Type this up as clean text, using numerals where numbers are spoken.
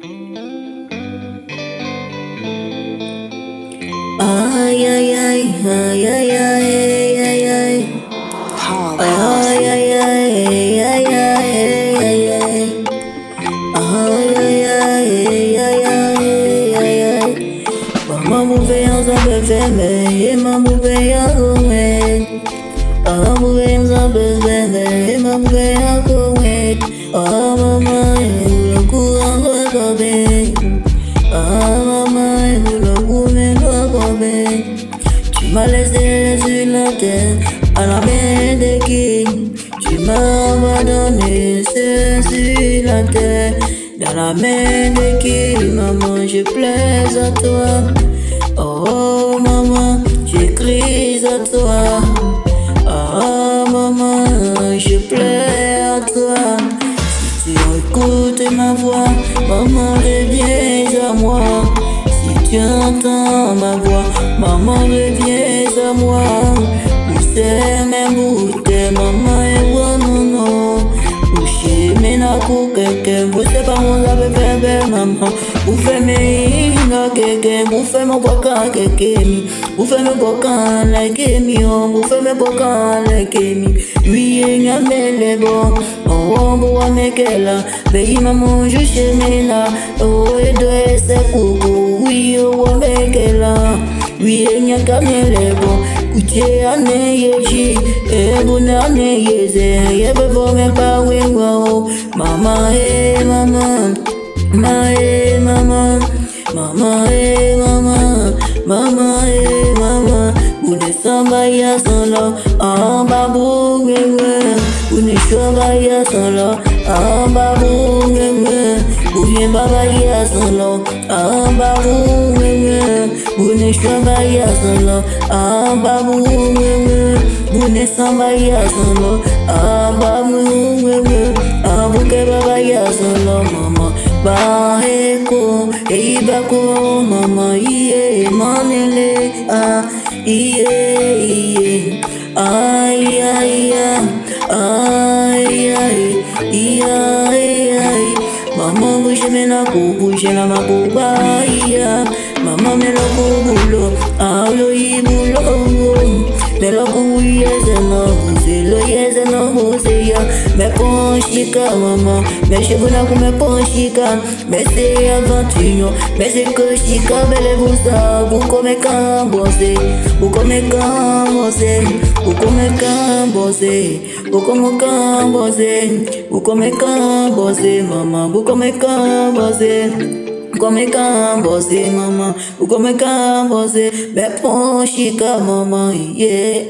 Ay, ay, ay, ay, ay, ay, ay, ay. Paul Ay, House. ay, ay, ay, ay, ay, ay. Ay, ay, ay, ay, ay, ay, ay. Mama move on the baby, mama move on the mama move on the baby, mama move on the oh mama, you look good, ah mama, you look good. Tu m'as laissé sur la terre à la main des kings. Tu m'as abandonné seul sur la terre dans la main des kings. Maman, je plaise à toi. Oh maman, je crie à toi. Oh maman, je pleure à toi. Si tu écoutes ma voix, maman, reviens à moi. Si tu entends ma voix, maman, reviens à moi. Où c'est mes bouteilles, maman, et moi, non, non. Où j'ai mes nakou, quelqu'un, vous savez pas mon ave bébé, maman. Vous faites mes ina, quelqu'un, vous faites mon bocan, quelqu'un, vous faites mes bocans, like me, vous faites mes bocans, like me. Oui, il y a mes bon. Oh, boa mekela, baby maman, je chemina. Oh, et de ce coucou, oui, oh, mekela. Oui, il y a kamele bon. Kuche ane yeji, e buna ane yeze. Yebe bo me pa wengo. Mama, mama, ma mama, mama, mama, mama, mama. Une samba ya solo, ah babu wewe. Une shoba ya solo, ah babu wewe. Une baba ya solo, ah babu wewe. Une shoba ya solo, ah babu wewe. Une samba ya solo, ah babu wewe. Ah buke baba ya solo, mama. Baheko, eibako, mama, iye, manele, ah. Yeah, ay, ay, ay, ay, ay, mama bouge me la cou, bouge la ma bouba, mama me la coubulo, ah lo ibulo, me la cou yes no bouze ya, me ponchica mama, me chevuna com me ponchica, me se aventinho, me se cochica, bele busa, bu come cambose, bu come cambose, bu come cambose, bu come cambose, bu come cambose, mama, bu come cambose. Come cambose, mama, come cambose, me ponchica, mama, yeah.